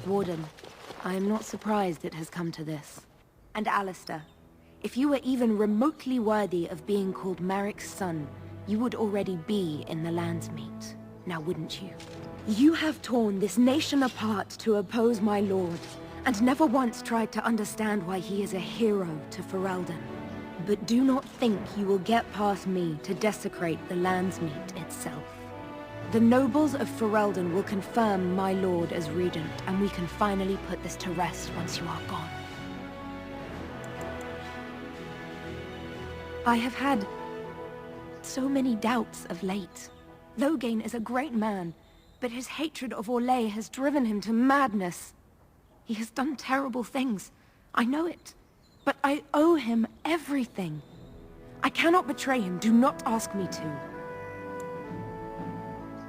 Warden, I am not surprised it has come to this. And Alistair, if you were even remotely worthy of being called Merrick's son, you would already be in the Landsmeet, now wouldn't you? You have torn this nation apart to oppose my lord, and never once tried to understand why he is a hero to Ferelden. But do not think you will get past me to desecrate the Landsmeet itself. The nobles of Ferelden will confirm my lord as regent, and we can finally put this to rest once you are gone. I have had so many doubts of late. Loghain is a great man, but his hatred of Orlais has driven him to madness. He has done terrible things. I know it. But I owe him everything. I cannot betray him. Do not ask me to.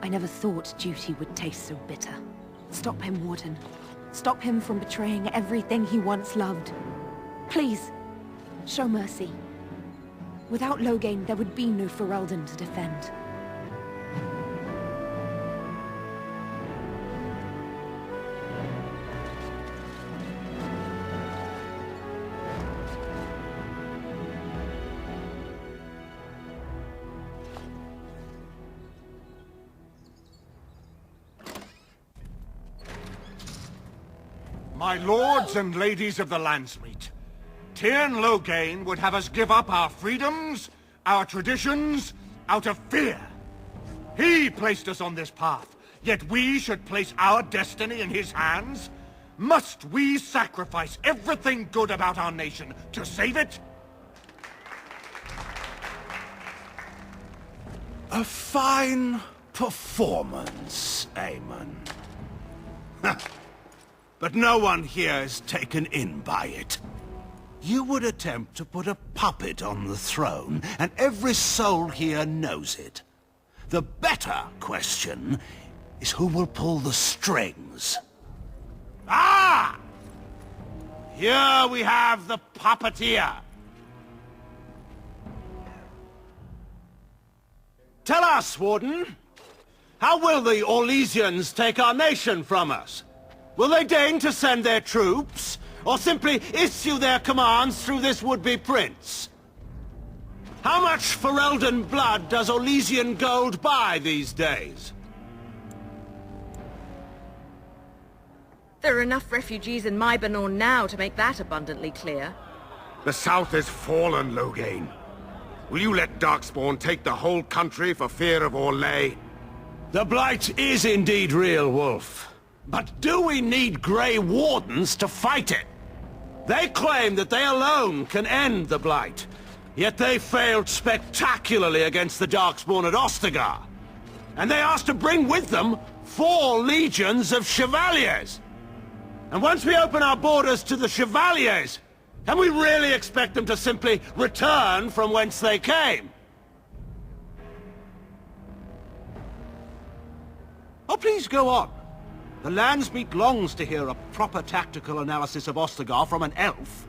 I never thought duty would taste so bitter. Stop him, Warden. Stop him from betraying everything he once loved. Please, show mercy. Without Loghain, there would be no Ferelden to defend. My lords and ladies of the Landsmeet, Teryn Loghain would have us give up our freedoms, our traditions, out of fear. He placed us on this path, yet we should place our destiny in his hands? Must we sacrifice everything good about our nation to save it? A fine performance, Aemon. But no one here is taken in by it. You would attempt to put a puppet on the throne, and every soul here knows it. The better question is who will pull the strings. Ah! Here we have the puppeteer. Tell us, Warden, how will the Orlesians take our nation from us? Will they deign to send their troops, or simply issue their commands through this would-be prince? How much Ferelden blood does Orlesian gold buy these days? There are enough refugees in Mybanor now to make that abundantly clear. The South is fallen, Loghain. Will you let Darkspawn take the whole country for fear of Orlais? The Blight is indeed real, Wolf. But do we need Grey Wardens to fight it? They claim that they alone can end the Blight, yet they failed spectacularly against the Darkspawn at Ostagar. And they asked to bring with them 4 legions of Chevaliers. And once we open our borders to the Chevaliers, can we really expect them to simply return from whence they came? Oh, please go on. The Landsmeet longs to hear a proper tactical analysis of Ostagar from an elf.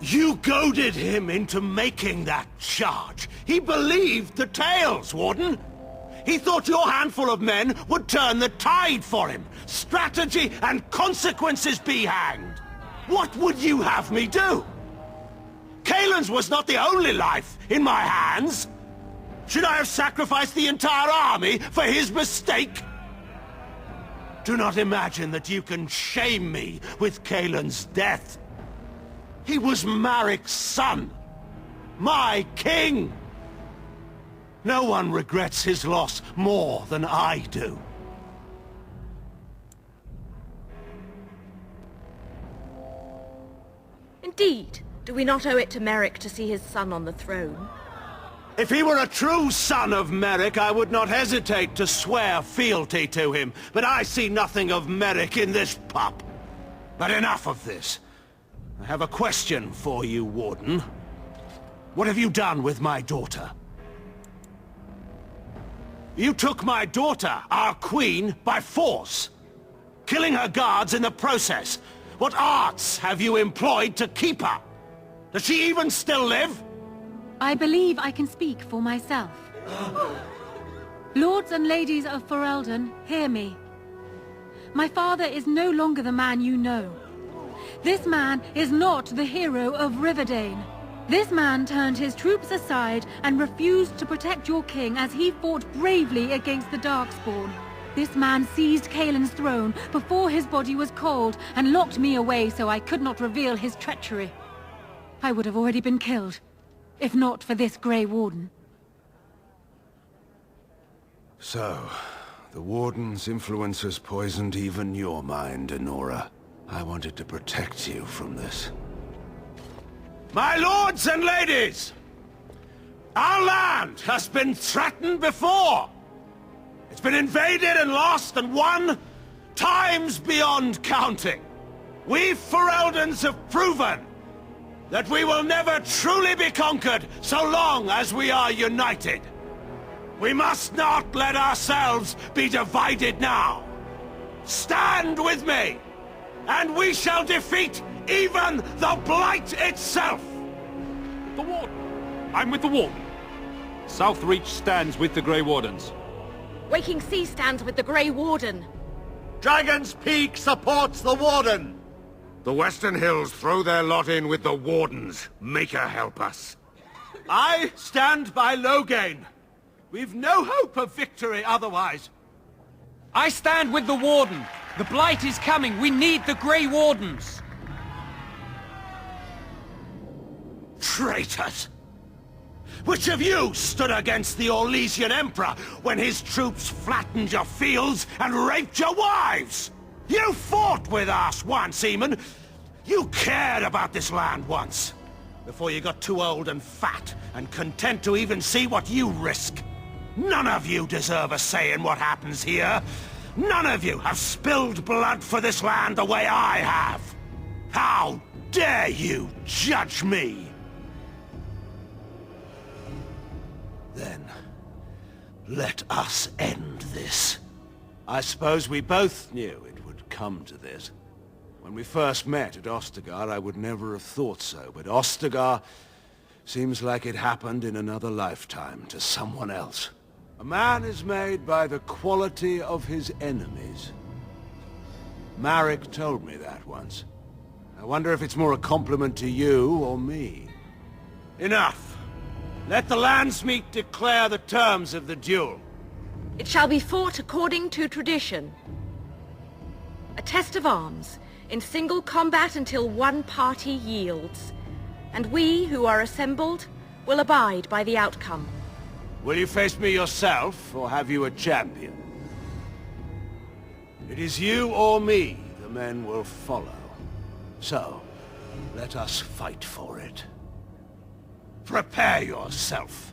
You goaded him into making that charge. He believed the tales, Warden. He thought your handful of men would turn the tide for him. Strategy and consequences be hanged. What would you have me do? Kaelin's was not the only life in my hands. Should I have sacrificed the entire army for his mistake? Do not imagine that you can shame me with Kaelin's death. He was Marik's son. My king. No one regrets his loss more than I do. Indeed. Do we not owe it to Merrick to see his son on the throne? If he were a true son of Merrick, I would not hesitate to swear fealty to him. But I see nothing of Merrick in this pup. But enough of this. I have a question for you, Warden. What have you done with my daughter? You took my daughter, our queen, by force, killing her guards in the process. What arts have you employed to keep her? Does she even still live? I believe I can speak for myself. Lords and ladies of Ferelden, hear me. My father is no longer the man you know. This man is not the hero of Riverdane. This man turned his troops aside and refused to protect your king as he fought bravely against the Darkspawn. This man seized Kaelin's throne before his body was cold and locked me away so I could not reveal his treachery. I would have already been killed, if not for this Grey Warden. So, the Warden's influence has poisoned even your mind, Enora. I wanted to protect you from this. My lords and ladies! Our land has been threatened before! It's been invaded and lost and won times beyond counting. We Fereldans have proven that we will never truly be conquered so long as we are united. We must not let ourselves be divided now. Stand with me, and we shall defeat even the Blight itself! The Warden! I'm with the Warden. Southreach stands with the Grey Wardens. Waking Sea stands with the Grey Warden. Dragon's Peak supports the Warden! The Western Hills throw their lot in with the Wardens. Make her help us. I stand by Loghain. We've no hope of victory otherwise. I stand with the Warden. The Blight is coming. We need the Grey Wardens. Traitors! Which of you stood against the Orlesian Emperor when his troops flattened your fields and raped your wives? You fought with us once, Eamon. You cared about this land once. Before you got too old and fat and content to even see what you risk. None of you deserve a say in what happens here. None of you have spilled blood for this land the way I have. How dare you judge me? Then, let us end this. I suppose we both knew it would come to this. When we first met at Ostagar, I would never have thought so, but Ostagar seems like it happened in another lifetime to someone else. A man is made by the quality of his enemies. Marek told me that once. I wonder if it's more a compliment to you or me. Enough! Let the Landsmeet declare the terms of the duel. It shall be fought according to tradition. A test of arms, in single combat until one party yields. And we, who are assembled, will abide by the outcome. Will you face me yourself, or have you a champion? It is you or me the men will follow. So, let us fight for it. Prepare yourself.